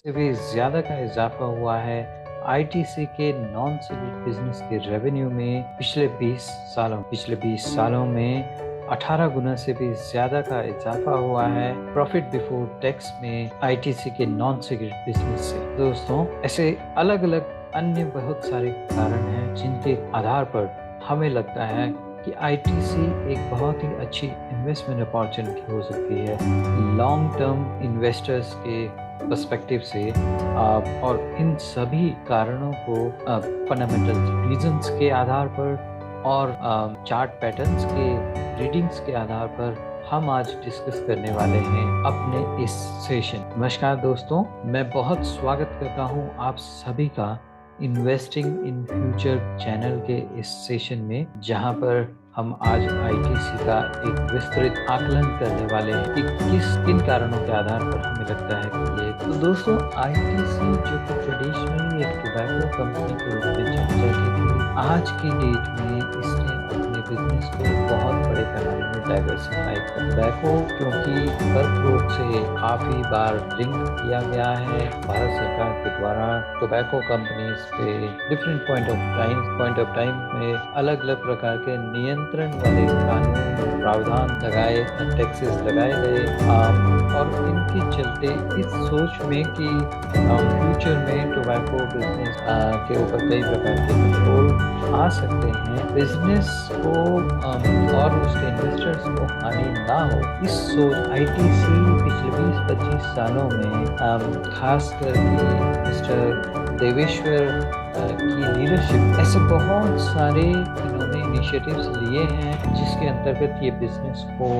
से भी ज़्यादा का इजाफा हुआ है आईटीसी के नॉन सिगरेट बिजनेस के रेवेन्यू में पिछले 20 सालों में 18 गुना से भी ज़्यादा का इजाफा हुआ है प्रॉफिट बिफोर टैक्स में आईटीसी के नॉन सिगरेट बिजनेस से। दोस्तों, ऐसे अलग अलग अन्य बहुत सारे कारण हैं जिनके आधार पर हमें लगता है कि आईटीसी एक बहुत ही अच्छी इन्वेस्टमेंट अपॉर्चुनिटी हो सकती है लॉन्ग टर्म इन्वेस्टर्स के पर्सपेक्टिव से। और इन सभी कारणों को फंडामेंटल रीजंस के आधार पर और चार्ट पैटर्न्स के रीडिंग्स के आधार पर हम आज डिस्कस करने वाले हैं अपने इस सेशन। नमस्कार दोस्तों, मैं बहुत स्वागत करता हूं आप सभी का इन्वेस्टिंग इन फ्यूचर चैनल के इस सेशन में, जहां पर हम आज आईटीसी का एक विस्तृत आकलन करने वाले हैं कि किन कारणों के आधार पर हमें लगता है कि ये। तो दोस्तों, आईटीसी जो कि ट्रेडिशनली एक टोबैको कंपनी के रूप में जानी जाती थी, आज की डेट में इसने अपने बिजनेस को बहुत बड़े पैमाने में डाइवर्सिफाई कर टोबैको, क्योंकि कर्क रोग से काफी बार लिंक किया गया है भारत सरकार के द्वारा टोबैको कंपनीज पे डिफरेंट पॉइंट ऑफ टाइम में अलग अलग प्रकार के नियंत्रण वाले कानून प्रावधान लगाए, टैक्सेस लगाए गए, और इनके चलते इस सोच में कि फ्यूचर में टोबैको बिजनेस के ऊपर कई प्रकार के कंट्रोल आ सकते हैं, बिजनेस को और उसके इन्वेस्टर्स को हानि ना हो, इस सोच आईटीसी पिछले 20-25 सालों में खास करके मिस्टर देवेश्वर की लीडरशिप ऐसे बहुत सारे इन्होंने इनिशिएटिव्स लिए हैं जिसके अंतर्गत ये बिजनेस को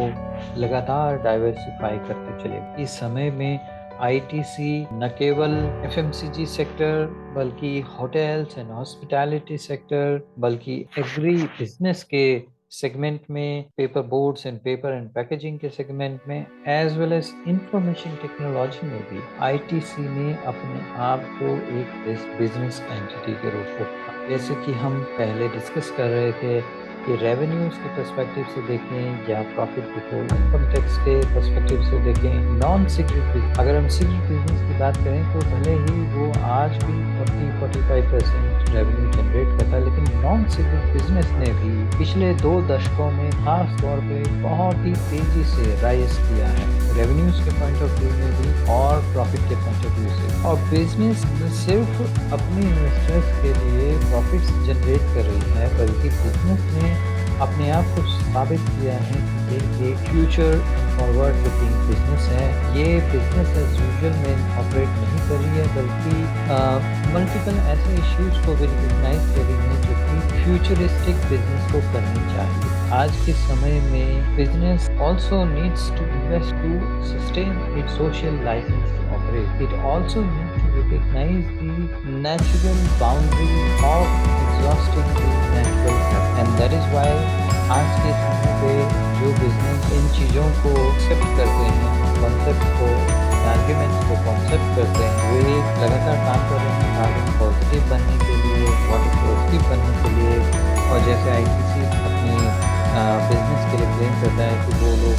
लगातार डाइवर्सिफाई करते चले। इस समय में आईटीसी न केवल एफएमसीजी सेक्टर बल्कि होटल्स एंड हॉस्पिटैलिटी सेक्टर बल्कि एग्री बिजनेस के सेगमेंट में, paper boards and paper and packaging के सेगमेंट में, as well as information technology में भी आईटीसी ने अपने आप को एक बिजनेस एंटिटी के रूप में, जैसे कि हम पहले डिस्कस कर रहे थे कि रेवेन्यूज के पर्सपेक्टिव से देखें या प्रॉफिट बिफोर इनकम टैक्स के पर्सपेक्टिव से देखें, नॉन सिगरेट बिजनेस, अगर हम सिगरेट बिजनेस की बात करें तो भले ही वो आज भी 40-45% रेवेन्यू जनरेट करता है, लेकिन नॉन सिगरेट बिजनेस ने भी पिछले 2 दशकों में खास तौर पे बहुत ही तेजी से राइज किया है, रेवेन्यूज के पॉइंट ऑफ व्यू में भी और प्रॉफिट के पॉइंट ऑफ व्यू से। और बिजनेस न सिर्फ अपने इन्वेस्टर्स के लिए प्रॉफिट्स जनरेट कर रही है, बल्कि बिजनेस ने अपने आप को साबित किया है कि ये एक फ्यूचर फॉरवर्ड लुकिंग बिजनेस है। ये बिजनेस एज यूजुअल में ऑपरेट नहीं कर रही है, बल्कि मल्टीपल ऐसे इश्यूज को भी रिकग्नाइज कर रही है जो कि फ्यूचरिस्टिक बिजनेस को करनी चाहिए। आज के समय में business also needs to invest to sustain its social license to operate. It also need to recognize the natural boundary of exhausting the natural health, and that is why आज के समय पे जो बिजनेस इन चीज़ों को accept करते हैं, concept को, आर्ग्यूमेंट्स को कॉन्सेप्ट करते हैं, वे लगातार काम कर रहे हैं कार्बन पॉजिटिव बनने के लिए, वाटर पॉजिटिव बनने के लिए। और जैसे आईटीसी अपने बिजनेस के लिए क्लेम करता है कि वो लोग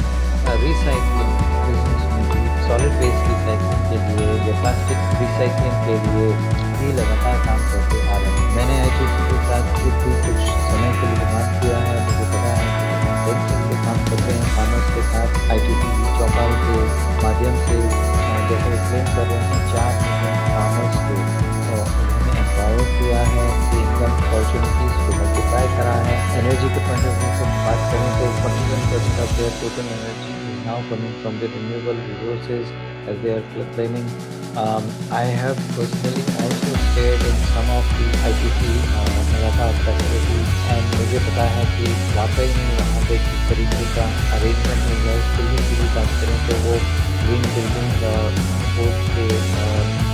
रिसाइकलिंग बिजनेस में भी सॉलिड वेस्ट रिसाइकलिंग के लिए या प्लास्टिक रिसाइकलिंग के लिए भी लगातार काम करते आ रहे हैं। मैंने आईटीसी के साथ खुद भी कुछ समय के लिए बात किया है, मुझे पता है कि हम बहुत से काम करते हैं फार्मर्स के साथ। आईटीसी चौपाल के माध्यम से जैसे क्लेम कर रहे हैं 4 मिलियन फार्मर्स को उन्होंने एम्पावर किया है, इनकम अपॉर्चुनिटीज को मल्टीप्लाई करा है। एनर्जी के पॉइंट ऑफ व्यू से बात करें तो 41% of their total energy is now coming from the renewable resources as they are claiming. I have personally also stayed in some of the ITC Navata facilities, and मुझे पता है कि वाकई में वहाँ पे किस तरीके का अरेंजमेंट मिल रहा है। बिल्डिंग की भी बात करें तो वो ग्रीन बिल्डिंग बोर्ड के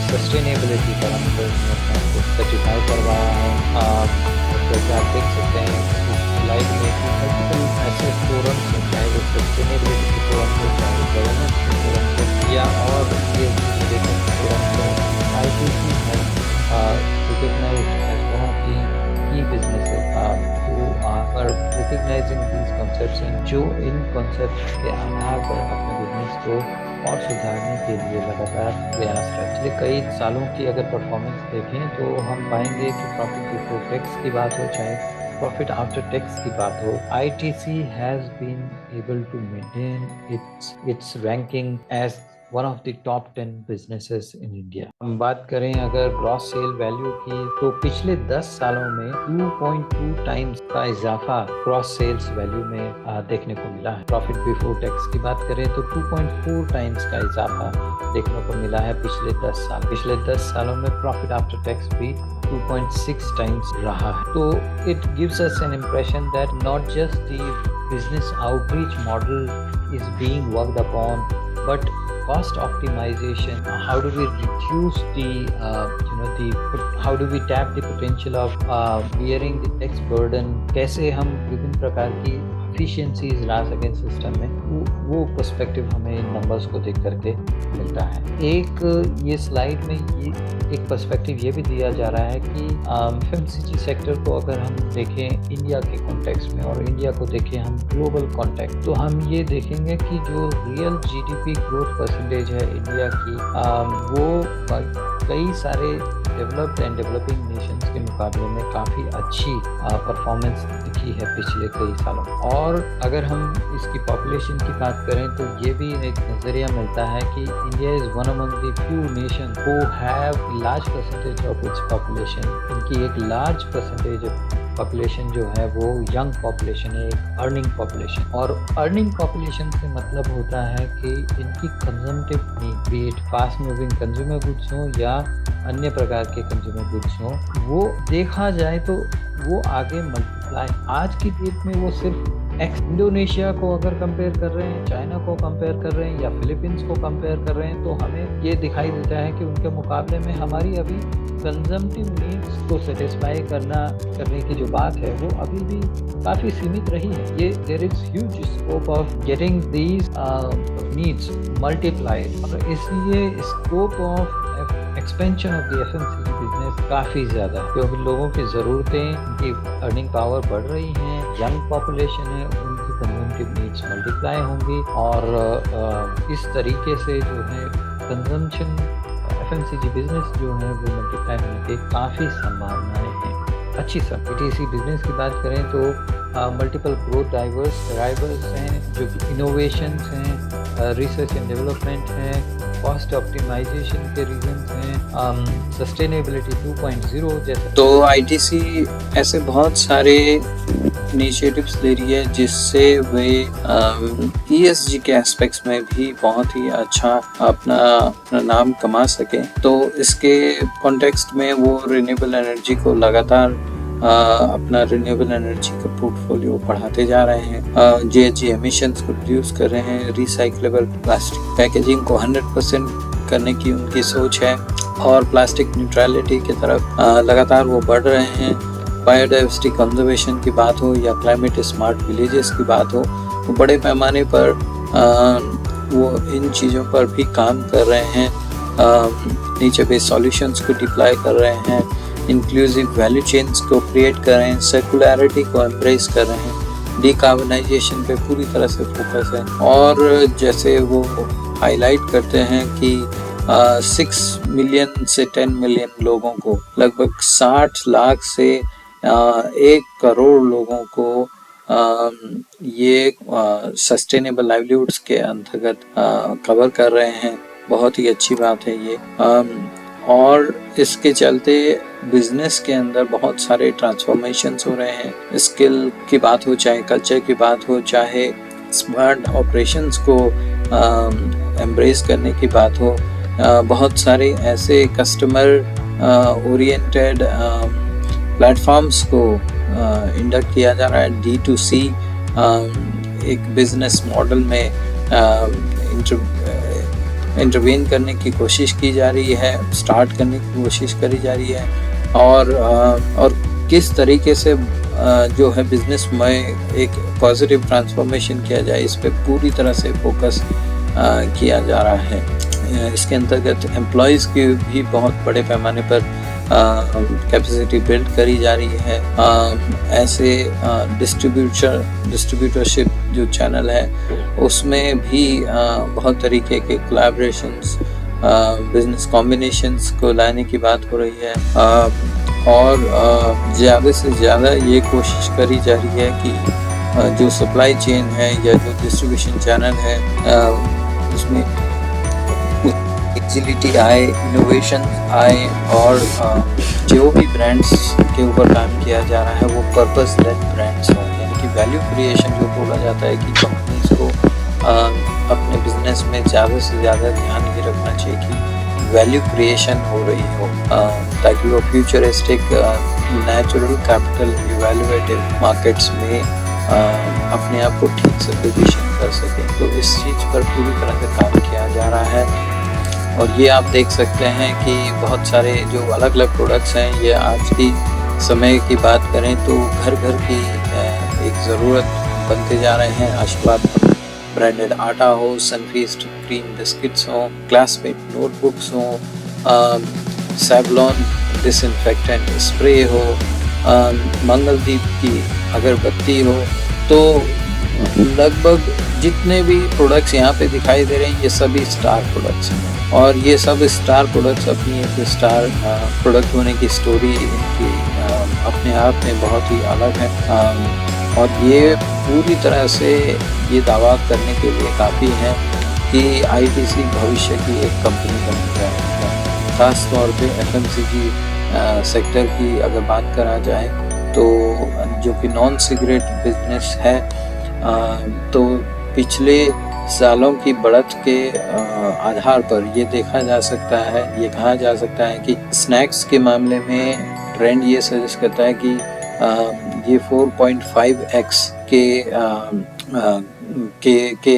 सस्टेनेबिलिटी पैरामीटर्स में अपने आप को सर्टिफाई करवाया है। जैसे आप देख सकते हैं इस स्लाइड में कि मल्टीपल ऐसे फोरम्स हैं, चाहे वो सस्टेनेबिलिटी के फोरम हो, चाहे गवर्नेंस के फोरम हो, या और ये फोरम हो, आईटीसी है recognized as one of the key businesses who are recognizing these concepts, and जो इन concepts के आधार पर अपने बिजनेस को और सुधारने के लिए लगातार प्रयासरत। पिछले कई सालों की अगर परफॉर्मेंस देखें तो हम पाएंगे कि प्रॉफिट बिफोर टैक्स की बात हो, चाहे प्रॉफिट आफ्टर टैक्स की बात हो, ITC has been able to maintain its ranking as one of the top 10 businesses in India. हम बात करें अगर ग्रॉस सेल वैल्यू की, तो पिछले 10 सालों में 2.2 टाइम्स का इजाफा ग्रॉस सेल्स वैल्यू में देखने को मिला है। प्रॉफिट बिफोर टैक्स की बात करें तो 2.4 टाइम्स का इजाफा देखने को मिला है पिछले 10 साल। पिछले 10 सालों में प्रॉफिट आफ्टर टैक्स भी 2.6 टाइम्स रहा है। तो it gives us an impression that not just the business outreach model is being worked upon, but cost optimization. How do we reduce how do we tap the potential of bearing the tax burden? कैसे हम विभिन्न प्रकार की efficiencies ला सकें system में, वो perspective हमें numbers को देख करके मिलता है। एक ये स्लाइड में ये एक पर्सपेक्टिव ये भी दिया जा रहा है कि एफएमसीजी सेक्टर को अगर हम देखें इंडिया के कॉन्टेक्स्ट में और इंडिया को देखें हम ग्लोबल कॉन्टेक्स्ट, तो हम ये देखेंगे कि जो रियल जीडीपी ग्रोथ परसेंटेज है इंडिया की, वो कई सारे डेवलप्ड एंड डेवलपिंग नेशंस के मुकाबले में काफ़ी अच्छी परफॉर्मेंस दिखी है पिछले कई सालों। और अगर हम इसकी पॉपुलेशन की बात करें तो ये भी एक नज़रिया मिलता है कि India is one among the few nation who have large percentage of its population. इनकी एक लार्ज परसेंटेज पॉपुलेशन जो है वो यंग पॉपुलेशन है, एक अर्निंग पॉपुलेशन। और अर्निंग पॉपुलेशन से मतलब होता है कि इनकी consumptive need, B it fast moving consumer goods हो या अन्य प्रकार के कंज्यूमर गुड्स हो, वो देखा जाए तो वो आगे मल्टीप्लाई। आज की डेट में वो सिर्फ इंडोनेशिया को अगर कंपेयर कर रहे हैं, चाइना को कंपेयर कर रहे हैं या फिलीपींस को कंपेयर कर रहे हैं, तो हमें ये दिखाई देता है कि उनके मुकाबले में हमारी अभी कंजम्पटिव नीड्स को सेटिस्फाई करने की जो बात है वो अभी भी काफ़ी सीमित रही है। ये there is huge scope of getting these needs multiplied, और इसलिए scope of expansion of the FMCG business काफ़ी ज़्यादा है, क्योंकि लोगों की ज़रूरतें, उनकी अर्निंग पावर बढ़ रही हैं, यंग पॉपुलेशन है, उनकी कंजम्पटिव नीड्स मल्टीप्लाई होंगी, और इस तरीके से जो है कंजम्पशन एफएमसीजी बिजनेस जो है वो मल्टीप्लाई होने की काफ़ी संभावनाएं हैं। अच्छी सब ईटीसी बिजनेस की बात करें तो मल्टीपल ग्रोथ ड्राइवर्स हैं, जो कि इनोवेशंस हैं, रिसर्च एंड डेवलपमेंट हैं, कॉस्ट ऑप्टिमाइजेशन के रीजंस हैं, सस्टेनेबिलिटी 2.0 जैसे। तो आईटीसी ऐसे बहुत सारे इनिशिएटिव्स ले रही है जिससे वे ईएसजी के एस्पेक्ट्स में भी बहुत ही अच्छा अपना नाम कमा सके। तो इसके कॉन्टेक्स्ट में वो रिन्यूएबल एनर्जी को लगातार अपना रिन्यूएबल एनर्जी का पोर्टफोलियो बढ़ाते जा रहे हैं, जीएचजी एमिशंस को रिड्यूस कर रहे हैं, रिसाइक्लेबल प्लास्टिक पैकेजिंग को 100% करने की उनकी सोच है, और प्लास्टिक न्यूट्रलिटी की तरफ लगातार वो बढ़ रहे हैं। बायोडाइवर्सिटी कंजर्वेशन की बात हो या क्लाइमेट स्मार्ट विलेजेस की बात हो, वो बड़े पैमाने पर वो इन चीज़ों पर भी काम कर रहे हैं, नेचर बेस्ड सॉल्यूशंस को डिप्लॉय कर रहे हैं, इंक्लूसिव वैल्यू चेन्स को क्रिएट कर रहे हैं, सर्कुलरिटी को एम्ब्रेस कर रहे हैं, डिकार्बनाइजेशन पे पूरी तरह से फोकस है। और जैसे वो हाईलाइट करते हैं कि 6 मिलियन से 10 मिलियन लोगों को, लगभग 60 लाख से 1 करोड़ लोगों को ये सस्टेनेबल लाइवलीहुड्स के अंतर्गत कवर कर रहे हैं। बहुत ही अच्छी बात है ये। और इसके चलते बिजनेस के अंदर बहुत सारे ट्रांसफॉर्मेशंस हो रहे हैं। स्किल की बात हो, चाहे कल्चर की बात हो, चाहे स्मार्ट ऑपरेशंस को एम्ब्रेस करने की बात हो, बहुत सारे ऐसे कस्टमर ओरिएंटेड प्लेटफॉर्म्स को इंडक्ट किया जा रहा है। D2C एक बिजनेस मॉडल में इंटरवेन करने की कोशिश की जा रही है, स्टार्ट करने की कोशिश करी जा रही है, और किस तरीके से जो है बिजनेस में एक पॉजिटिव ट्रांसफॉर्मेशन किया जाए, इस पे पूरी तरह से फोकस किया जा रहा है। इसके अंतर्गत एम्प्लॉयज़ की भी बहुत बड़े पैमाने पर कैपेसिटी बिल्ड करी जा रही है। ऐसे डिस्ट्रीब्यूटरशिप जो चैनल है उसमें भी बहुत तरीके के कोलैबोरेशंस, बिजनेस कॉम्बिनेशंस को लाने की बात हो रही है, और ज़्यादा से ज़्यादा ये कोशिश करी जा रही है कि जो सप्लाई चेन है या जो डिस्ट्रीब्यूशन चैनल है उसमें एग्जिलिटी आए, इनोवेशन आए, और जो भी ब्रांड्स के ऊपर काम किया जा रहा है वो पर्पस लेड ब्रांड्स हों, यानी कि वैल्यू क्रिएशन जो बोला जाता है कि कंपनीज को अपने बिजनेस में ज़्यादा से ज़्यादा ध्यान ये रखना चाहिए कि वैल्यू क्रिएशन हो रही हो, ताकि वो futuristic natural capital evaluative markets में अपने आप को ठीक से पोजीशन कर सकें। तो इस चीज़ पर पूरी तरह से काम किया जा रहा है। और ये आप देख सकते हैं कि बहुत सारे जो अलग अलग प्रोडक्ट्स हैं, ये आज की समय की बात करें तो घर घर की एक ज़रूरत बनते जा रहे हैं। आशीर्वाद ब्रांडेड आटा हो, सनफीस्ट क्रीम बिस्किट्स हों, क्लासमेट नोटबुक्स हों, सेवलॉन डिसइंफेक्टेंट स्प्रे हो, मंगलदीप की अगरबत्ती हो, तो लगभग जितने भी प्रोडक्ट्स यहाँ पे दिखाई दे रहे हैं ये सभी स्टार प्रोडक्ट्स हैं, और ये सब स्टार प्रोडक्ट्स अपनी एक स्टार प्रोडक्ट होने की स्टोरी इनकी अपने आप में बहुत ही अलग है, और ये पूरी तरह से ये दावा करने के लिए काफ़ी है कि आईटीसी भविष्य की एक कंपनी बनने जा रही है। ख़ास तौर पे एफएमसीजी सेक्टर की अगर बात करा जाए तो जो कि नॉन सिगरेट बिजनेस है, तो पिछले सालों की बढ़त के आधार पर ये देखा जा सकता है, ये कहा जा सकता है कि स्नैक्स के मामले में ट्रेंड ये सजेस्ट करता है कि ये 4.5x के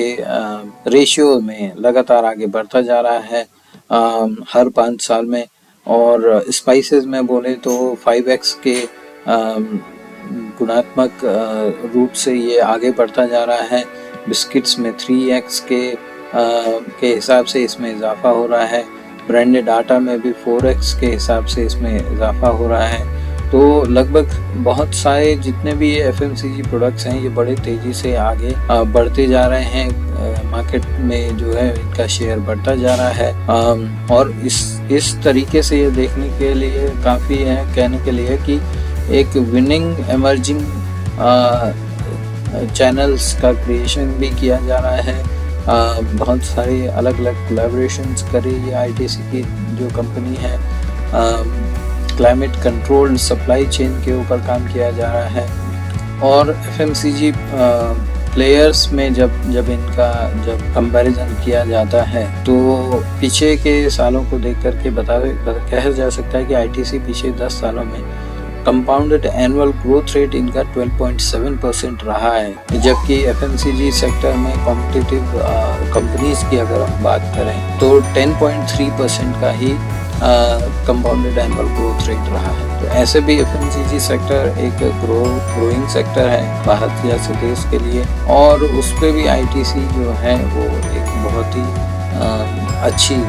रेशियो में लगातार आगे बढ़ता जा रहा है हर 5 साल में, और स्पाइसेस में बोले तो 5x के गुणात्मक रूप से ये आगे बढ़ता जा रहा है। बिस्किट्स में 3x के हिसाब से इसमें इजाफा हो रहा है। ब्रांडेड आटा में भी 4x के हिसाब से इसमें इजाफा हो रहा है। तो लगभग बहुत सारे जितने भी एफएमसीजी प्रोडक्ट्स हैं ये बड़े तेज़ी से आगे बढ़ते जा रहे हैं। मार्केट में जो है इनका शेयर बढ़ता जा रहा है, और इस तरीके से ये देखने के लिए काफ़ी है, कहने के लिए कि एक विनिंग एमर्जिंग चैनल्स का क्रिएशन भी किया जा रहा है। बहुत सारे अलग अलग कोलैबोरेशंस करे ये आईटीसी की जो कंपनी है। क्लाइमेट कंट्रोल्ड सप्लाई चेन के ऊपर काम किया जा रहा है, और एफएमसीजी प्लेयर्स में जब इनका कंपैरिजन किया जाता है तो पीछे के सालों को देख करके कहा जा सकता है कि आईटीसी पीछे 10 सालों में कंपाउंडेड एनुअल ग्रोथ रेट इनका 12.7% रहा है, जबकि एफएमसीजी सेक्टर में कॉम्पिटिटिव कंपनीज की अगर हम बात करें तो 10.3% का ही कंपाउंडेड एनुअल ग्रोथ रेट रहा है। तो ऐसे भी एफएमसीजी सेक्टर एक ग्रोइंग सेक्टर है भारत जैसे देश के लिए, और उस पर भी आईटीसी जो है वो एक बहुत ही अच्छी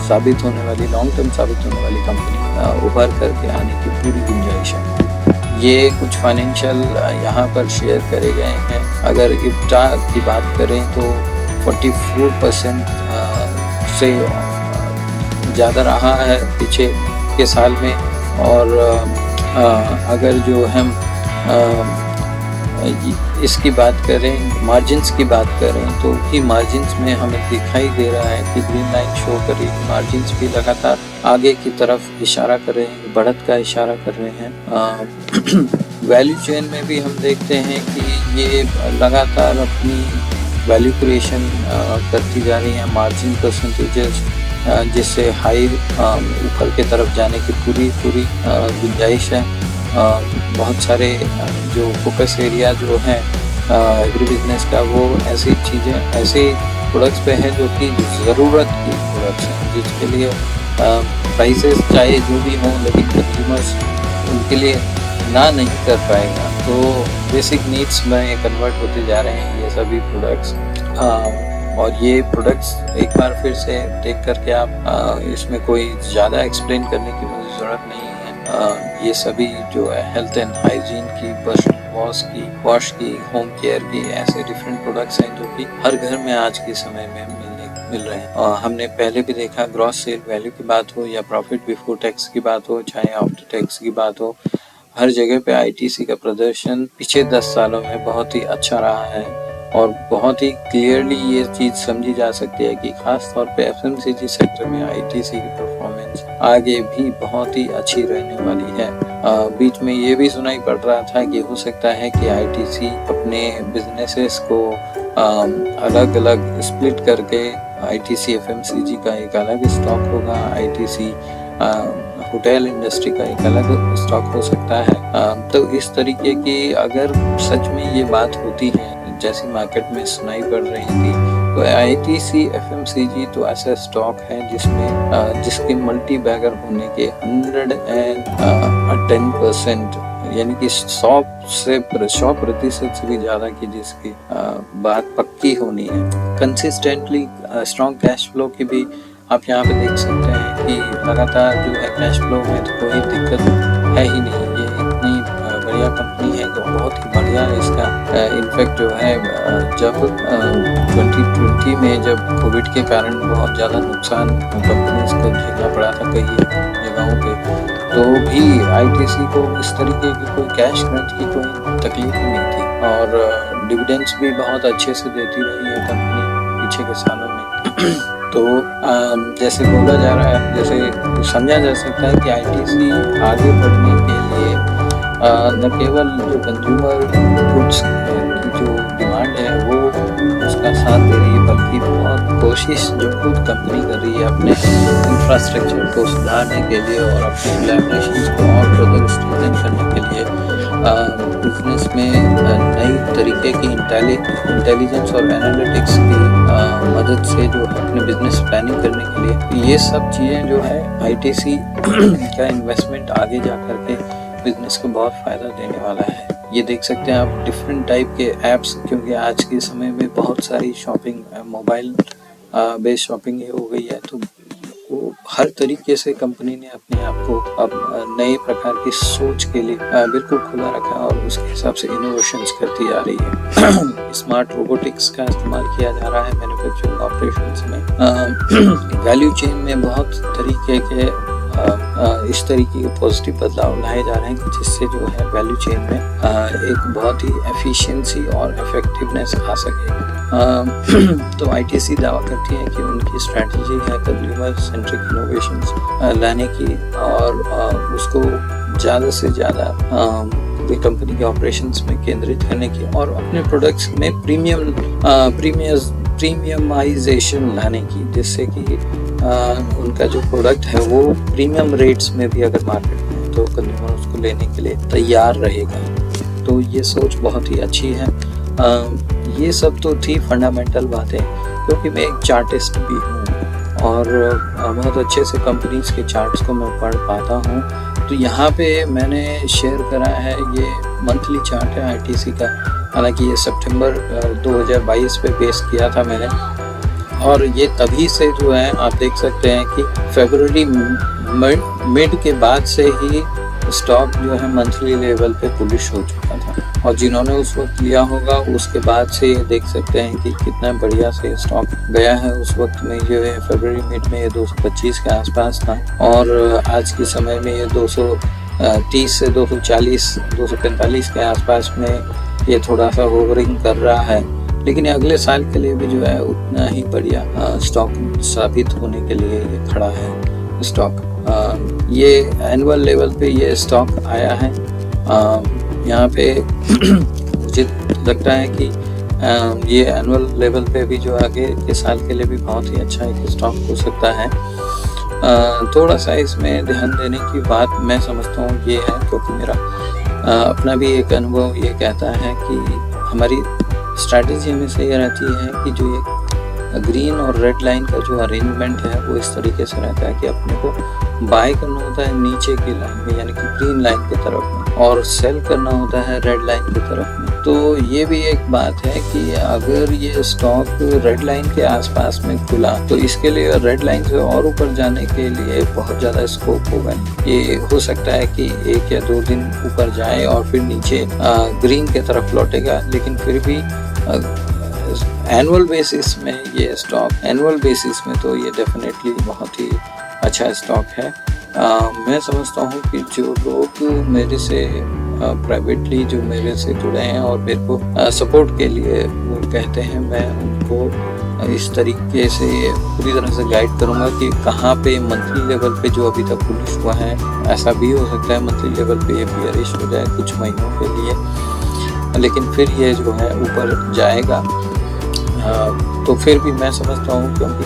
साबित होने वाली, लॉन्ग टर्म साबित होने वाली कंपनी उभर करके आने की पूरी गुंजाइश है। ये कुछ फाइनेंशियल यहाँ पर शेयर करे गए हैं। अगर इब्टा की बात करें तो 44% से ज़्यादा रहा है पीछे के साल में, और अगर जो हम इसकी बात करें, मार्जिन्स की बात करें, तो भी मार्जिन्स में हमें दिखाई दे रहा है कि ग्रीन लाइन शो कर रही है। मार्जिन्स भी लगातार आगे की तरफ इशारा कर रहे हैं, बढ़त का इशारा कर रहे हैं। वैल्यू चेन में भी हम देखते हैं कि ये लगातार अपनी वैल्यू क्रिएशन करती जा रही है। मार्जिन परसेंटेजेस जिससे हाई ऊपर की तरफ जाने की पूरी गुंजाइश है। बहुत सारे जो फोकस एरिया जो है एग्री बिजनेस का, वो ऐसी चीज़ें, ऐसे प्रोडक्ट्स पे है जो कि ज़रूरत की प्रोडक्ट्स हैं, जिसके लिए प्राइसेस चाहे जो भी हों लेकिन कंज्यूमर्स उनके लिए ना नहीं कर पाएगा। तो बेसिक नीड्स में कन्वर्ट होते जा रहे हैं ये सभी प्रोडक्ट्स। और ये प्रोडक्ट्स एक बार फिर से देख करके आप इसमें कोई ज़्यादा एक्सप्लेन करने की ज़रूरत नहीं है। ये सभी जो है हेल्थ एंड हाइजीन की वॉश की, होम केयर की, ऐसे डिफरेंट प्रोडक्ट्स हैं जो कि हर घर में आज के समय में मिल रहे हैं। और हमने पहले भी देखा, ग्रॉस सेल वैल्यू की बात हो या प्रॉफिट बिफोर टैक्स की बात हो, चाहे आफ्टर टैक्स की बात हो, हर जगह पे आईटीसी का प्रदर्शन पिछले 10 सालों में बहुत ही अच्छा रहा है। और बहुत ही क्लियरली ये चीज़ समझी जा सकती है कि खास तौर पे एफएमसीजी सेक्टर में आईटीसी की परफॉर्मेंस आगे भी बहुत ही अच्छी रहने वाली है। बीच में ये भी सुनाई पड़ रहा था कि हो सकता है कि आईटीसी अपने बिजनेसेस को अलग अलग स्प्लिट करके आईटीसी एफएमसीजी का एक अलग स्टॉक होगा, आईटीसी होटल इंडस्ट्री का एक अलग स्टॉक हो सकता है। तो इस तरीके की अगर सच में ये बात होती है जैसी मार्केट में सुनाई पड़ रही थी, तो आईटीसी एफएमसीजी तो ऐसा स्टॉक है जिसमें जिसके मल्टी बैगर होने के 110% यानी कि 100% से भी ज़्यादा की जिसकी बात पक्की होनी है। कंसिस्टेंटली स्ट्रॉन्ग कैश फ्लो की भी आप यहाँ पे देख सकते हैं कि लगातार जो है कैश फ्लो में तो कोई दिक्कत है ही नहीं। ये इतनी बढ़िया कंपनी है कि बहुत ही बढ़िया इसका इनफैक्ट जो है जब 2020 में जब कोविड के कारण बहुत ज़्यादा नुकसान कंपनीज को झेलना पड़ा था कई जगहों पे, तो भी आईटीसी को इस तरीके की कोई कैश क्रंच की कोई तकलीफ ही नहीं थी। और डिविडेंड्स भी बहुत अच्छे से देती रही है कंपनी पीछे के सालों में। तो जैसे बोला जा रहा है, जैसे समझा जा सकता है कि आईटीसी आगे बढ़ने के लिए न केवल जो कंज्यूमर गुड्स की जो डिमांड है वो उसका साथ दे रही है, बल्कि बहुत कोशिश जो खुद कंपनी कर रही है अपने इंफ्रास्ट्रक्चर को सुधारने के लिए और अपने कोलैबोरेशंस को और फर्दर स्ट्रेंथन करने के लिए बिजनेस में नई तरीके की इंटेलिजेंस और एनालिटिक्स की मदद से जो अपने बिजनेस प्लानिंग करने के लिए ये सब चीज़ें जो है आईटीसी का इन्वेस्टमेंट आगे जा करके बिजनेस को बहुत फ़ायदा देने वाला है। ये देख सकते हैं आप डिफरेंट टाइप के ऐप्स, क्योंकि आज के समय में बहुत सारी शॉपिंग मोबाइल बेस्ड शॉपिंग हो गई है, तो वो हर तरीके से कंपनी ने अपने आप को अब नए प्रकार की सोच के लिए बिल्कुल खुला रखा और उसके हिसाब से इनोवेशंस करती जा रही है। स्मार्ट रोबोटिक्स का इस्तेमाल किया जा रहा है मैन्युफैक्चरिंग ऑपरेशंस में। वैल्यू चेन में बहुत तरीके के इस तरीके के पॉजिटिव बदलाव लाए जा रहे हैं जिससे जो है वैल्यू चेन में एक बहुत ही एफिशिएंसी और इफेक्टिवनेस आ सके। तो आईटीसी दावा करती है कि उनकी स्ट्रैटेजी है कंज्यूमर सेंट्रिक इनोवेशंस लाने की और उसको ज़्यादा से ज़्यादा कंपनी के ऑपरेशंस में केंद्रित करने की और अपने प्रोडक्ट्स में प्रीमियमाइजेशन लाने की, जिससे कि उनका जो प्रोडक्ट है वो प्रीमियम रेट्स में भी अगर मार्केट में तो कंज्यूमर उसको लेने के लिए तैयार रहेगा। तो ये सोच बहुत ही अच्छी है। ये सब तो थी फंडामेंटल बातें, क्योंकि मैं एक चार्टिस्ट भी हूँ और बहुत अच्छे से कंपनीज के चार्ट्स को मैं पढ़ पाता हूँ। तो यहाँ पे मैंने शेयर करा है ये मंथली चार्ट है आईटीसी का, हालांकि ये सितंबर 2022 पे बेस किया था मैंने, और ये तभी से जो है आप देख सकते हैं कि फरवरी मिड के बाद से ही स्टॉक जो है मंथली लेवल पे बुलिश हो चुका था, और जिन्होंने उस वक्त लिया होगा उसके बाद से देख सकते हैं कि कितना बढ़िया से स्टॉक गया है। उस वक्त में जो है फरवरी मिड में ये 225 के आसपास था और आज के समय में ये 230 से 240 245 के आसपास में ये थोड़ा सा होवरिंग कर रहा है। लेकिन अगले साल के लिए भी जो है उतना ही बढ़िया स्टॉक साबित होने के लिए ये खड़ा है स्टॉक। ये एनुअल लेवल पे ये स्टॉक आया है। यहाँ पे मुझे लगता है कि ये एनुअल लेवल पे भी जो आगे के साल के लिए भी बहुत ही अच्छा एक स्टॉक हो सकता है। थोड़ा सा इसमें ध्यान देने की बात मैं समझता हूँ ये है, क्योंकि मेरा अपना भी एक अनुभव ये कहता है कि हमारी स्ट्रैटेजी हमेशा ये रहती है कि जो ये ग्रीन और रेड लाइन का जो अरेंजमेंट है वो इस तरीके से रहता है कि अपने को बाय करना होता है नीचे की लाइन में, यानी कि ग्रीन लाइन की तरफ में, और सेल करना होता है रेड लाइन की तरफ में। तो ये भी एक बात है कि अगर ये स्टॉक रेड लाइन के आसपास में खुला तो इसके लिए रेड लाइन से और ऊपर जाने के लिए बहुत ज़्यादा स्कोप होगा। ये हो सकता है कि 1 या 2 दिन ऊपर जाए और फिर नीचे ग्रीन के तरफ लौटेगा, लेकिन फिर भी एनुअल बेसिस में ये स्टॉक, एनुअल बेसिस में तो ये डेफिनेटली बहुत ही अच्छा स्टॉक है। मैं समझता हूँ कि जो लोग मेरे से प्राइवेटली जो मेरे से जुड़े हैं और मेरे को सपोर्ट के लिए वो कहते हैं, मैं उनको इस तरीके से पूरी तरह से गाइड करूँगा कि कहाँ पे मंथली लेवल पे जो अभी तक बुलिश हुआ है, ऐसा भी हो सकता है मंथली लेवल पे ये बियरिश हो जाए कुछ महीनों के लिए, लेकिन फिर ये जो है ऊपर जाएगा। तो फिर भी मैं समझता हूँ क्योंकि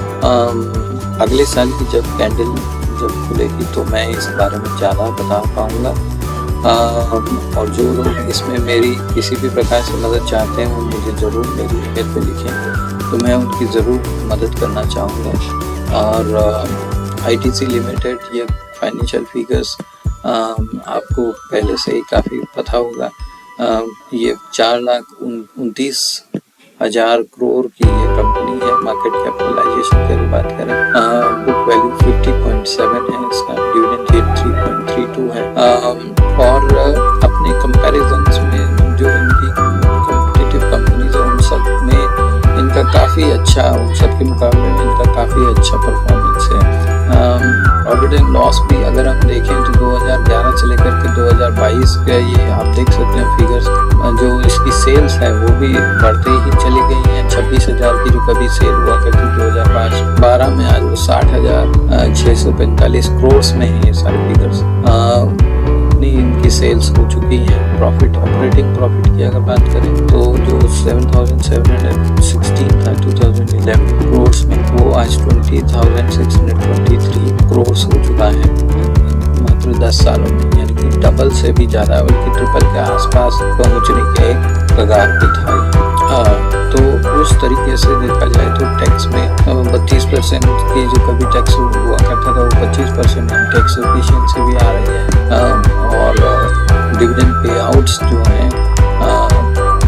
अगले साल की जब कैंडल जब खुलेगी तो मैं इस बारे में ज़्यादा बता पाऊँगा। और जो लोग इसमें मेरी किसी भी प्रकार से मदद चाहते हैं वो मुझे ज़रूर मेरी ईमेल पे लिखें, तो मैं उनकी ज़रूर मदद करना चाहूँगा। और ITC लिमिटेड ये फाइनेंशियल फिगर्स आपको पहले से ही काफ़ी पता होगा। ये 4,29,000 करोड़ की ये कंपनी है। मार्केट कैपिटलाइजेशन की अगर बात करें, बुक वैल्यू 50.7 है, इसका डिविडेंड रेट 3.32 है। और अपने कंपैरिजन्स में जो इनकी कॉम्पिटिटिव कंपनीज है उन सब में इनका काफ़ी अच्छा, उन सब के मुकाबले में इनका काफ़ी अच्छा परफॉर्मेंस है। प्रॉफिट एंड लॉस भी अगर हम देखें तो 2011 से लेकर के 2022 का ये आप देख सकते हैं फिगर्स, जो इसकी सेल्स है वो भी बढ़ते ही चली गई हैं। 26,000 की जो कभी सेल हुआ करती 2005-12 में, आज वो 60,645 करोड़ में है ये सारे फिगर्स। इनकी सेल्स हो चुकी है। प्रॉफिट, ऑपरेटिंग प्रॉफिट की अगर बात करें तो जो 7,716 था 2011 करोड़ में, वो आज 20,623 करोड़ हो चुका है मात्र 10 सालों में, यानी कि डबल से भी ज़्यादा, बल्कि ट्रिपल के आसपास पहुंचने के एक कगार पे था। तो उस तरीके से देखा जाए तो टैक्स में 32% की जो कभी टैक्स हुआ करता था वो 25% टैक्स एफिशिएंसी भी आ रही है। और डिविडेंड पे आउट्स जो हैं,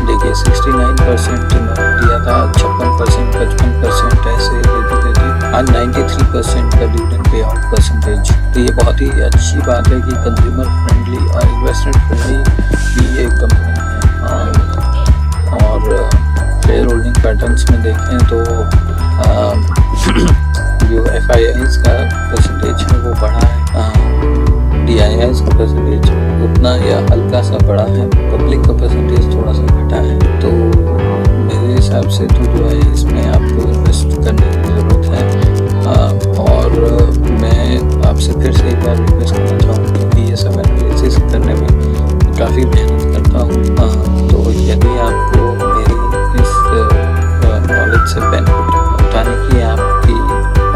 देखिए 69% दिया था, 56%, 55% ऐसे देते आज 93% का डिविडेंड पे आउट परसेंटेज। तो ये बहुत ही अच्छी बात है कि कंज्यूमर फ्रेंडली और इन्वेस्टमेंट फ्रेंडली भी ये कंपनी है। और शेयर होल्डिंग पैटर्न्स में देखें तो जो FIIs का परसेंटेज है वो बढ़ा है, DIIs का परसेंटेज उतना या हल्का सा बढ़ा है, पब्लिक का परसेंटेज थोड़ा सा घटा है। तो मेरे हिसाब से तो जो है इसमें आपको इन्वेस्ट करने की ज़रूरत है। और मैं आपसे फिर से एक बार रिक्वेस्ट करना चाहूँगा क्योंकि ये सब एनालिसिस करने में काफ़ी मेहनत करता हूँ। तो यदि आपको मेरी इस नॉलेज से बेनिफिट उठाने की आपकी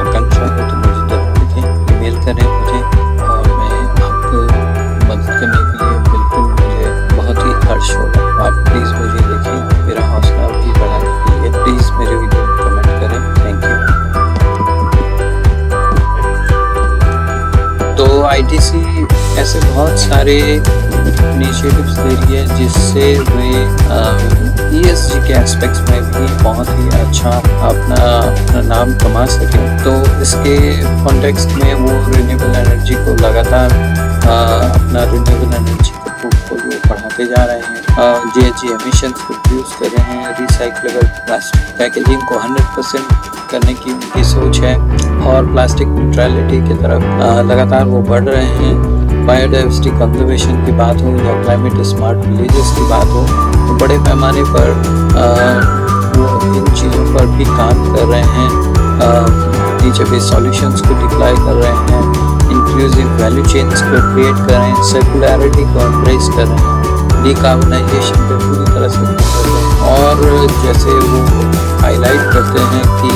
आकांक्षा हो तो मुझे ज़रूर लिखें, ईमेल करें मुझे, और मैं आपको मदद करने के लिए बिल्कुल मुझे बहुत ही हर्ष होगा। आप प्लीज़ मुझे लिखें, मेरा हौसला भी बढ़ाने के लिए प्लीज़ मेरे वीडियो में कमेंट करें। Thank you. तो ITC ऐसे बहुत सारे इनिशिएटिव्स ले रही है जिससे वे ESG के एस्पेक्ट्स में भी बहुत ही अच्छा अपना नाम कमा सके। तो इसके कॉन्टेक्स्ट में वो रिन्यूएबल एनर्जी को लगातार अपना रिन्यूएबल एनर्जी का पोर्टफोलियो बढ़ाते जा रहे हैं। GHG एमिशंस को रिड्यूस कर रहे हैं। रिसाइक्लेबल प्लास्टिक पैकेजिंग को 100% करने की उनकी सोच है और प्लास्टिक न्यूट्रलिटी की तरफ लगातार वो बढ़ रहे हैं। बायोडाइवर्सिटी कंजर्वेशन की बात हो या क्लाइमेट स्मार्ट विलेजेस की बात हो, तो बड़े पैमाने पर वो इन चीज़ों पर भी काम कर रहे हैं। नीचे बेस्ड सॉल्यूशंस को डिप्लॉय कर रहे हैं, इंक्लूसिव वैल्यू चेन्स को क्रिएट कर रहे हैं, सर्कुलरिटी को एम्ब्रेस कर रहे हैं, डिकार्बनाइजेशन पे पूरी तरह से कर रहे हैं। और जैसे वो हाईलाइट करते हैं कि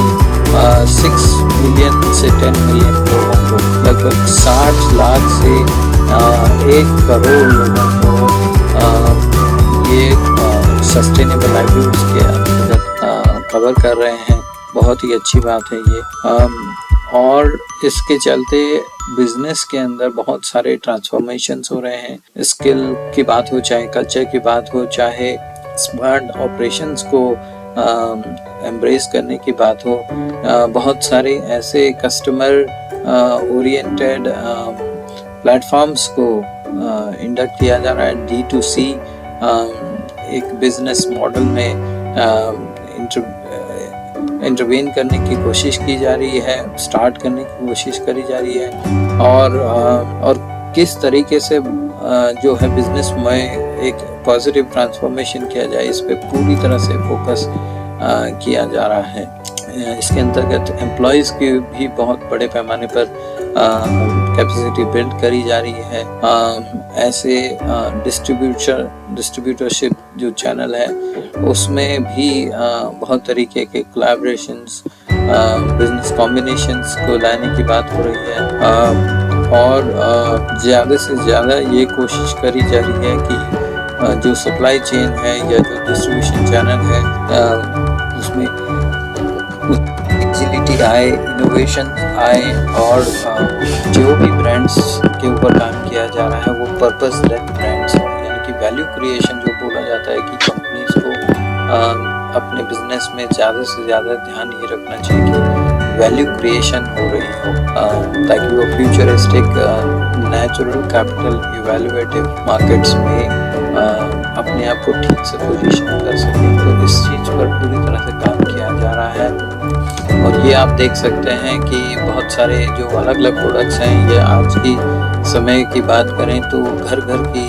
6 मिलियन से 10 मिलियन लोगों को, लगभग 60 लाख से 1 करोड़ लोगों को ये सस्टेनेबल लाइवलीहुड्स के अंतर्गत कवर कर रहे हैं। बहुत ही अच्छी बात है ये। और इसके चलते बिजनेस के अंदर बहुत सारे ट्रांसफॉर्मेशंस हो रहे हैं। स्किल की बात हो, चाहे कल्चर की बात हो, चाहे स्मार्ट ऑपरेशंस को एम्ब्रेस करने की बात हो, बहुत सारे ऐसे कस्टमर ओरिएंटेड प्लेटफॉर्म्स को इंडक्ट किया जा रहा है। D2C एक बिजनेस मॉडल में इंटरवेन करने की कोशिश की जा रही है, स्टार्ट करने की कोशिश करी जा रही है, और किस तरीके से जो है बिजनेस में एक पॉजिटिव ट्रांसफॉर्मेशन किया जाए, इस पे पूरी तरह से फोकस किया जा रहा है। इसके अंतर्गत एम्प्लॉयज़ की भी बहुत बड़े पैमाने पर कैपेसिटी बिल्ड करी जा रही है। ऐसे डिस्ट्रीब्यूटरशिप जो चैनल है उसमें भी बहुत तरीके के कोलैबोरेशंस, बिजनेस कॉम्बिनेशंस को लाने की बात हो रही है, और ज़्यादा से ज़्यादा ये कोशिश करी जा रही है कि जो सप्लाई चेन है या जो डिस्ट्रीब्यूशन चैनल है उसमें एजिलिटी आए, इनोवेशन आए, और जो भी ब्रांड्स के ऊपर काम किया जा रहा है वो पर्पस लेड ब्रांड्स, यानी कि वैल्यू क्रिएशन जो बोला जाता है कि कंपनीज को अपने बिजनेस में ज़्यादा से ज़्यादा ध्यान ये रखना चाहिए कि वैल्यू क्रिएशन हो रही हो, ताकि वो futuristic natural capital evaluative markets में अपने आप को ठीक से पोजीशन कर सके। तो इस चीज़ पर पूरी तरह से काम किया जा रहा है, और ये आप देख सकते हैं कि बहुत सारे जो अलग अलग प्रोडक्ट्स हैं, ये आज की समय की बात करें तो घर घर की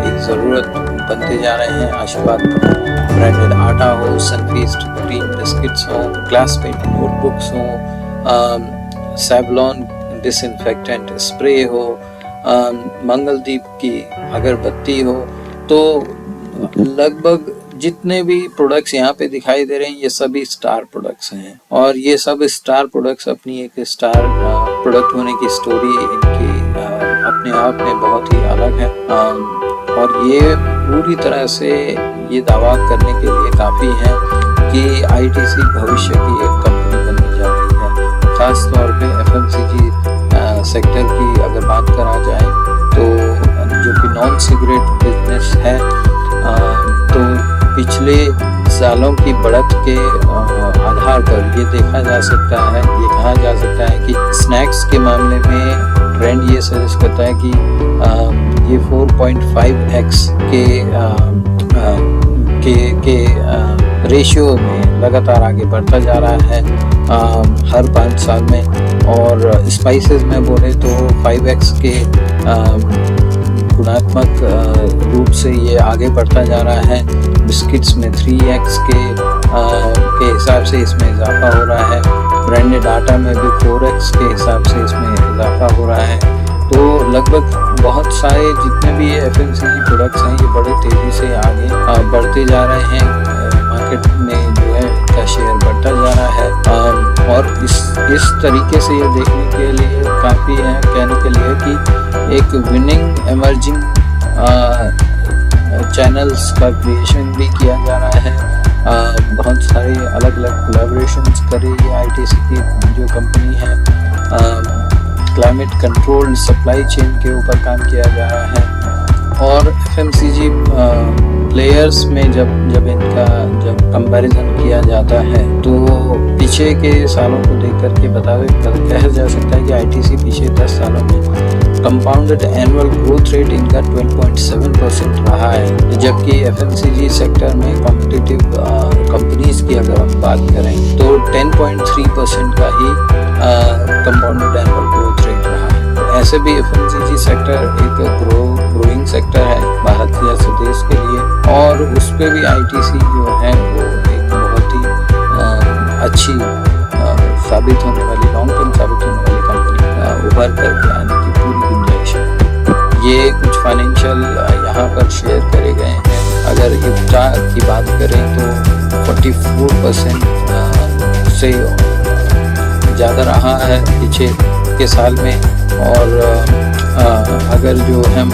एक ज़रूरत बनते जा रहे हैं। आशीर्वाद ब्रांडेड आटा हो, सनफीस्ट ग्रीन बिस्किट्स हो, क्लासमेट नोटबुक्स हो, सेवलॉन डिसइंफेक्टेंट स्प्रे हो, मंगलदीप की अगरबत्ती हो, तो लगभग जितने भी प्रोडक्ट्स यहाँ पे दिखाई दे रहे हैं ये सभी स्टार प्रोडक्ट्स हैं, और ये सब स्टार प्रोडक्ट्स अपनी एक स्टार प्रोडक्ट होने की स्टोरी इनकी अपने आप में बहुत ही अलग है, और ये पूरी तरह से ये दावा करने के लिए काफ़ी है कि ITC भविष्य की एक कंपनी बनने जा रही है। ख़ास तौर पे FMCG सेक्टर की अगर बात करा जाए तो जो कि नॉन सिगरेट बिजनेस है, तो पिछले सालों की बढ़त के आधार पर ये देखा जा सकता है, ये कहा जा सकता है कि स्नैक्स के मामले में ट्रेंड ये सजेस्ट करता है कि ये 4.5x के रेशियो में लगातार आगे बढ़ता जा रहा है हर 5 साल में, और स्पाइसेस में बोले तो 5x के गुणात्मक रूप से ये आगे बढ़ता जा रहा है। बिस्किट्स में 3x के हिसाब से इसमें इजाफा हो रहा है। ब्रांडेड आटा में भी 4x के हिसाब से इसमें इजाफा हो रहा है। तो लगभग बहुत सारे जितने भी ये FMCG प्रोडक्ट्स हैं ये बड़े तेज़ी से आगे बढ़ते जा रहे हैं, मार्केट में जो है इनका शेयर बढ़ता जा रहा है, और इस तरीके से ये देखने के लिए काफ़ी है कहने के लिए कि एक विनिंग एमर्जिंग चैनल्स का क्रिएशन भी किया जा रहा है। बहुत सारे अलग अलग कोलैबोरेशंस कर रही है ITC की जो कंपनी है। क्लाइमेट कंट्रोल सप्लाई चेन के ऊपर काम किया जा रहा है, और FMCG प्लेयर्स में जब इनका कंपैरिजन किया जाता है तो पीछे के सालों को देख करके कहा जा सकता है कि ITC पीछे 10 सालों में कंपाउंडेड एनुअल ग्रोथ रेट इनका 12.7% रहा है, जबकि FMCG सेक्टर में कॉम्पिटिटिव कंपनीज की अगर हम बात करें तो 10.3% का ही कंपाउंडेड एनुअल ग्रोथ रेट रहा है। तो ऐसे भी FMCG सेक्टर एक ग्रोइंग सेक्टर है भारत जैसे देश के लिए, और उस पर भी ITC जो है वो एक बहुत ही अच्छी साबित होने वाली, लॉन्ग टर्म साबित होने वाली कंपनी उभर करके आने की पूरी गुंजाइश है। ये कुछ फाइनेंशियल यहाँ पर शेयर करे गए हैं। अगर EBITDA की बात करें तो 44% से ज़्यादा रहा है पीछे के साल में, और अगर जो हम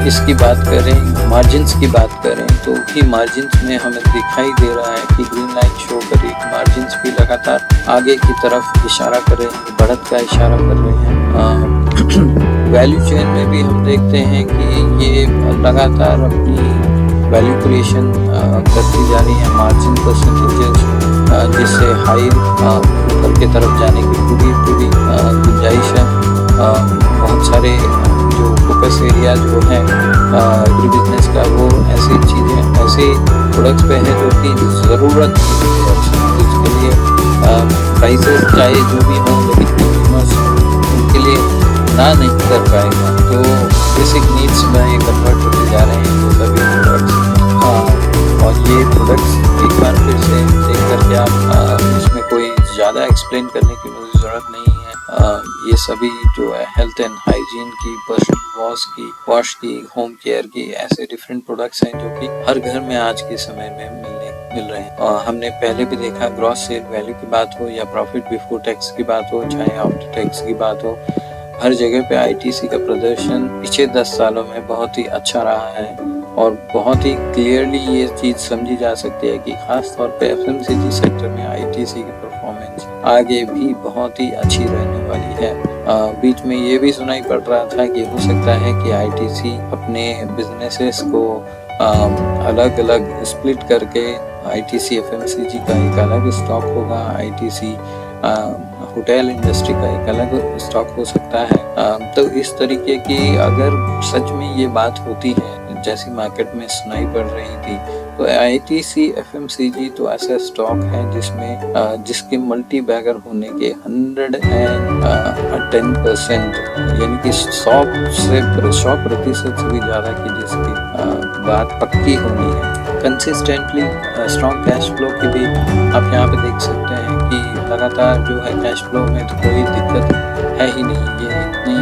इसकी बात करें, मार्जिन्स की बात करें तो की मार्जिन्स में हमें दिखाई दे रहा है कि ग्रीन लाइन शो कर रही है, मार्जिन्स भी लगातार आगे की तरफ इशारा कर रहे हैं, बढ़त का इशारा कर रहे हैं। वैल्यू चेन में भी हम देखते हैं कि ये लगातार अपनी वैल्यू क्रिएशन करती जा रही है, मार्जिन परसेंटेजेस जिससे हाई ऊपर की तरफ जाने की पूरी गुंजाइश है। बहुत सारे जो फोकस एरिया जो है एग्री बिजनेस का, वो ऐसी चीज़ें, ऐसे प्रोडक्ट्स पे है जो कि ज़रूरत उसके लिए प्राइसेस चाहे जो भी हों, लेकिन कंज्यूमर्स उनके लिए ना नहीं कर पाएगा। तो बेसिक नीड्स में कन्वर्ट होते जा रहे हैं ये सभी प्रोडक्ट्स। और ये प्रोडक्ट्स एक बार फिर से देख करके आप इसमें कोई ज़्यादा एक्सप्लेन करने की मुझे ज़रूरत नहीं है। ये सभी जो है हेल्थ एंड हाइजीन की, पर्सनल वॉश की, होम केयर की, ऐसे डिफरेंट प्रोडक्ट्स हैं जो कि हर घर में आज के समय में मिल रहे हैं। हमने पहले भी देखा, ग्रॉस सेल वैल्यू की बात हो या प्रॉफिट बिफोर टैक्स की बात हो, चाहे आफ्टर टैक्स की बात हो, हर जगह पे आईटीसी का प्रदर्शन पिछले 10 सालों में बहुत ही अच्छा रहा है। और बहुत ही क्लियरली ये चीज़ समझी जा सकती है कि खास तौर पे एफएमसीजी सेक्टर में आईटीसी की परफॉर्मेंस आगे भी बहुत ही अच्छी रहने वाली है। बीच में ये भी सुनाई पड़ रहा था कि हो सकता है कि आईटीसी अपने बिजनेसेस को अलग अलग स्प्लिट करके आईटीसी एफएमसीजी का एक अलग स्टॉक होगा, आईटीसी होटल इंडस्ट्री का एक अलग स्टॉक हो सकता है। तो इस तरीके की अगर सच में ये बात होती है जैसी मार्केट में सुनाई पड़ रही थी, तो आईटीसी एफएमसीजी तो ऐसा स्टॉक है जिसमें जिसके मल्टी बैगर होने के 110% यानी कि 100% से भी ज़्यादा की जिसकी बात पक्की होनी है। कंसिस्टेंटली स्ट्रॉन्ग कैश फ्लो की भी आप यहाँ पे देख सकते हैं कि लगातार जो है कैश फ्लो में तो कोई दिक्कत है ही नहीं। ये इतनी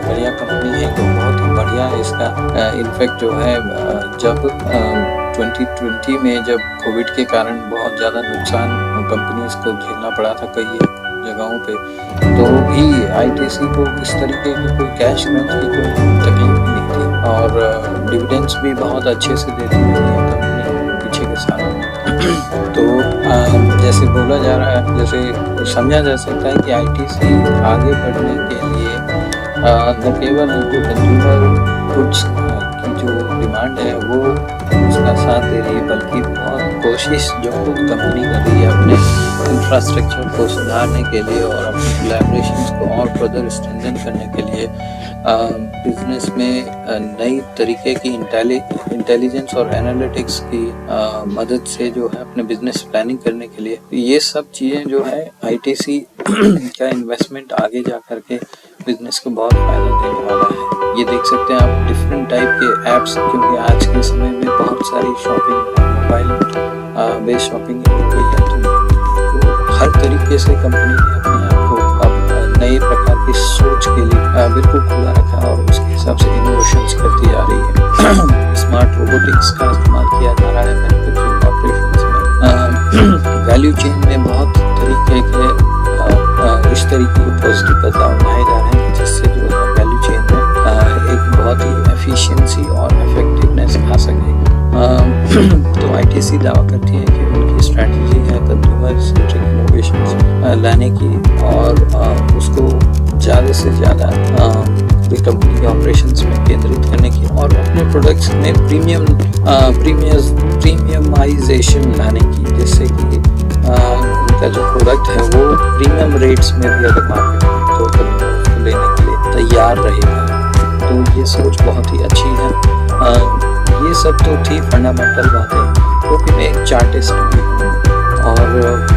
बढ़िया कंपनी है तो बहुत ही बढ़िया इसका इनफैक्ट जो है जब 2020 में जब कोविड के कारण बहुत ज़्यादा नुकसान कंपनीज को झेलना पड़ा था कई जगहों पे, तो भी आईटीसी को इस तरीके की कोई कैश ग्रोथ की कोई तकलीफ नहीं थी और डिविडेंड्स भी बहुत अच्छे से देती रही है कंपनी पीछे के सालों में। तो जैसे बोला जा रहा है, जैसे समझा जा सकता है कि आईटीसी आगे बढ़ने के लिए न केवल जो कंज्यूमर गुड्स की जो डिमांड है वो उसका साथ दे रही है, बल्कि बहुत कोशिश जो खुद कंपनी कर रही है अपने इंफ्रास्ट्रक्चर को सुधारने के लिए और अपनी कोलैबोरेशंस को और फर्दर स्ट्रेंथन करने के लिए बिजनेस में नई तरीके की इंटेलिजेंस और एनालिटिक्स की मदद से जो है अपने बिजनेस प्लानिंग करने के लिए ये सब चीज़ें जो है आईटीसी का इन्वेस्टमेंट आगे जा करके बिजनेस को बहुत फायदा देने वाला है। ये देख सकते हैं आप डिफरेंट टाइप के ऐप्स, क्योंकि आज के समय में बहुत सारी शॉपिंग मोबाइल बेस्ड शॉपिंग हो गई है, तो हर तरीके से कंपनी ने अपने आप को अब नए प्रकार की सोच के लिए बिल्कुल खुला रखा और उसके हिसाब से इनोवेशंस करती जा रही है। स्मार्ट रोबोटिक्स का इस्तेमाल किया जा रहा है मैन्युफैक्चरिंग ऑपरेशंस में। वैल्यू चेन में बहुत तरीके के इस तरीके के पॉजिटिव बदलाव लाए जा रहे हैं जिससे जो है वैल्यू चेन में एक बहुत ही एफिशिएंसी और इफेक्टिवनेस आ सके। तो आईटीसी दावा करती है कि उनकी स्ट्रैटेजी है कंज्यूमर सेंट्रिक इनोवेशंस लाने की और उसको ज़्यादा से ज़्यादा कंपनी के ऑपरेशंस में केंद्रित करने की और अपने प्रोडक्ट्स में प्रीमियमाइजेशन लाने की, जिससे कि उनका जो प्रोडक्ट है वो प्रीमियम रेट्स में भी अगर मार्केट में तो उसको लेने के लिए तैयार रहेगा। तो ये सोच बहुत ही अच्छी है। ये सब तो थी फंडामेंटल बातें, क्योंकि मैं एक चार्टिस्ट भी हूँ और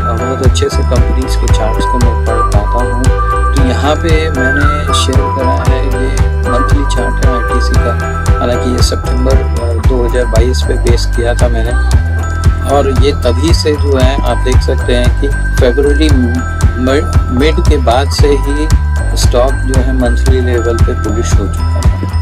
बहुत अच्छे से कंपनीज के चार्ट्स को मैं पढ़ पाता हूँ। तो यहाँ पे मैंने शेयर करा है ये मंथली चार्ट है आईटीसी का, हालांकि ये सितंबर 2022 पे बेस किया था मैंने, और ये तभी से जो है आप देख सकते हैं कि फरवरी मिड के बाद से ही स्टॉक जो है मंथली लेवल पे बुलिश हो चुका है।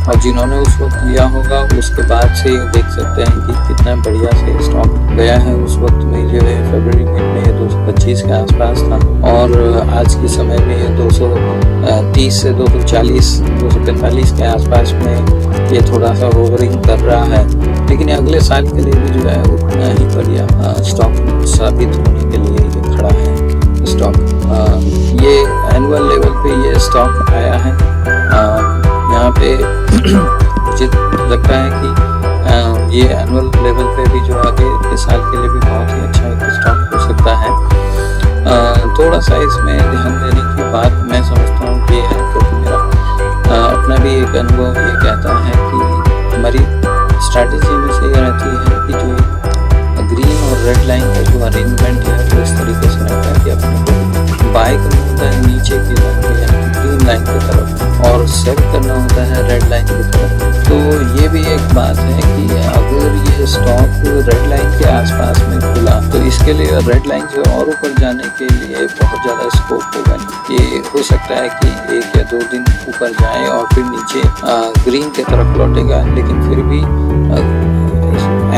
और जिन्होंने उस वक्त लिया होगा उसके बाद से देख सकते हैं कि कितना बढ़िया से स्टॉक गया है। उस वक्त में जो है फरवरी में ये 225 के आसपास था और आज के समय में ये 230 से 240 245 के आसपास में ये थोड़ा सा होवरिंग कर रहा है। लेकिन अगले साल के लिए भी जो है उतना ही बढ़िया स्टॉक साबित होने के लिए ये खड़ा है स्टॉक। ये एनुअल लेवल पे ये स्टॉक आया है। यहाँ यहाँ पे मुझे लगता है कि ये एनुअल लेवल पे भी जो आगे के साल के लिए भी बहुत ही अच्छा एक स्टॉक हो सकता है। थोड़ा सा इसमें ध्यान देने की बात मैं समझता हूँ कि है, क्योंकि मेरा अपना भी एक अनुभव ये कहता है कि हमारी स्ट्रैटेजी में से ये रहती है कि जो ग्रीन और रेड लाइन का जो अरेंजमेंट है वो इस तरीके से रहता है कि अपने को बाय करना होता है नीचे की लाइन पे यानी ग्रीन लाइन की तरफ और सेल करना होता है रेड लाइन की तरफ। तो ये भी एक बात है कि अगर ये स्टॉक रेड लाइन के आसपास में खुला तो इसके लिए रेड लाइन से और ऊपर जाने के लिए बहुत ज़्यादा स्कोप होगा। ये हो सकता है कि 1 या 2 दिन ऊपर जाए और फिर नीचे ग्रीन की तरफ लौटेगा, लेकिन फिर भी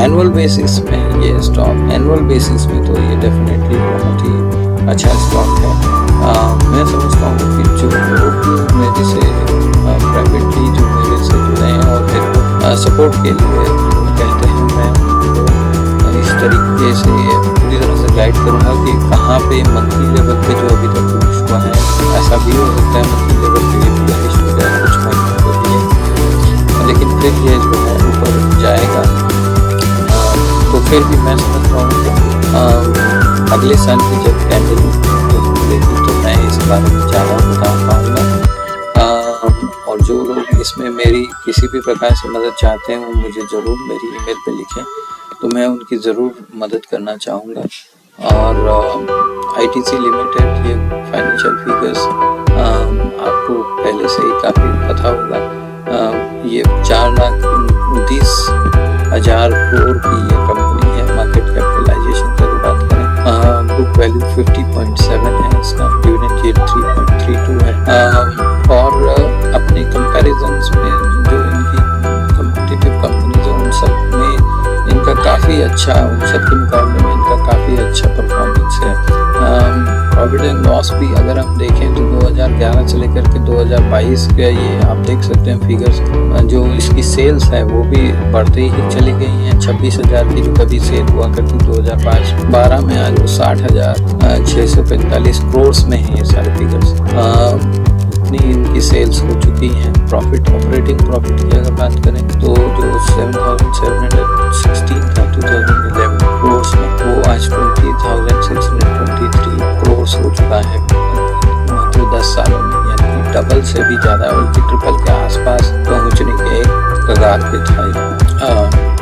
एनुअल बेसिस में ये स्टॉक एनुअल बेसिस में तो ये डेफिनेटली बहुत ही अच्छा स्टॉक है। मैं समझता हूँ कि जो लोग मेरे से प्राइवेटली जो मेरे से जुड़े हैं और मेरे को सपोर्ट के लिए कहते हैं, मैं उनको इस तरीके से पूरी तरह से गाइड करूँगा कि कहाँ पे मंथली लेवल पे जो अभी तक पुश हुआ है, ऐसा भी हो सकता है मंथली लेवल पे ये पुलिस हो जाए कुछ महीनों के लिए, लेकिन फिर ये जो है ऊपर जाएगा। तो फिर भी मैं समझता हूँ कि अगले साल की जब कैंडल खुलेगी तो मैं इस बारे में ज़्यादा बता पाऊँगा। और जो लोग इसमें मेरी किसी भी प्रकार से मदद चाहते हैं वो मुझे ज़रूर मेरी ईमेल पे लिखें, तो मैं उनकी ज़रूर मदद करना चाहूँगा। और ITC लिमिटेड ये फाइनेंशियल फिगर्स आपको पहले से ही काफ़ी पता होगा। ये 4,30,000 करोड़ की ये कंपनी है। मार्केट कैपिटलाइजेशन की बात करें, बुक वैल्यू 50.7 है, इसका डिविडेंड यील्ड 3.32 है। और अपने कंपैरिजन्स में जो इनकी कॉम्पिटिटिव कंपनीज हैं उन सब में इनका काफ़ी अच्छा, उन सब के मुकाबले में इनका काफ़ी अच्छा परफॉर्मेंस है। प्रॉफिट एंड लॉस भी अगर हम देखें तो 2011 से लेकर के 2022 के ये आप देख सकते हैं फिगर्स, जो इसकी सेल्स है वो भी बढ़ते ही चली गई हैं। 26,000 की जो कभी सेल हुआ करती 2012 में, आज वो 60,645 करोड़ में है ये सारे फिगर्स। इतनी इनकी सेल्स हो चुकी हैं। प्रॉफिट, ऑपरेटिंग प्रॉफिट की अगर बात करें तो जो 7,716 था 2011 करोड़ में, वो आज 20,623 करोड़ हो चुका है मात्र 10 सालों में, यानी डबल से भी ज़्यादा, बल्कि ट्रिपल के आसपास पहुंचने के एक कगार पे था।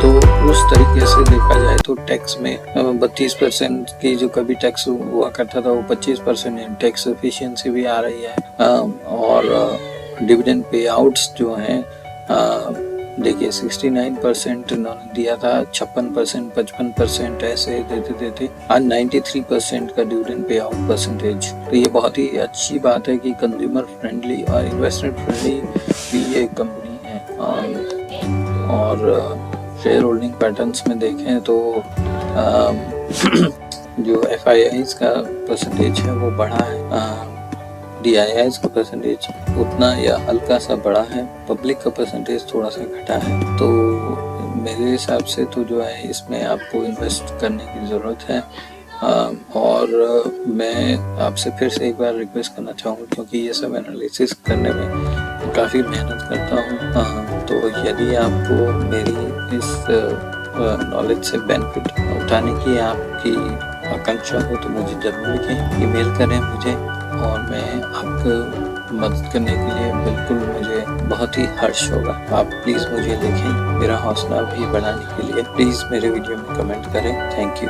तो उस तरीके से देखा जाए तो टैक्स में 32% की जो कभी टैक्स हुआ करता था वो 25% है। टैक्स एफिशिएंसी भी आ रही है। और डिविडेंड पे आउट्स जो हैं, देखिए 69% इन्होंने दिया था, 56%, 55% ऐसे देते देते आज 93% का डिविडेंड पे आउट परसेंटेज। तो ये बहुत ही अच्छी बात है कि कंज्यूमर फ्रेंडली और इन्वेस्टमेंट फ्रेंडली भी ये कंपनी है। और शेयर होल्डिंग पैटर्न्स में देखें तो जो FIIs का परसेंटेज है वो बढ़ा है, DIIs का परसेंटेज उतना या हल्का सा बढ़ा है, पब्लिक का परसेंटेज थोड़ा सा घटा है। तो मेरे हिसाब से तो जो है इसमें आपको इन्वेस्ट करने की ज़रूरत है। और मैं आपसे फिर से एक बार रिक्वेस्ट करना चाहूँगा, क्योंकि ये सब एनालिसिस करने में काफ़ी मेहनत करता हूँ। तो यदि आपको मेरी इस नॉलेज से बेनिफिट उठाने की आपकी आकांक्षा हो तो मुझे ज़रूर लिखें, ईमेल करें मुझे, और मैं आपको मदद करने के लिए बिल्कुल मुझे बहुत ही हर्ष होगा। आप प्लीज़ मुझे लिखें, मेरा हौसला भी बढ़ाने के लिए प्लीज़ मेरे वीडियो में कमेंट करें। Thank you.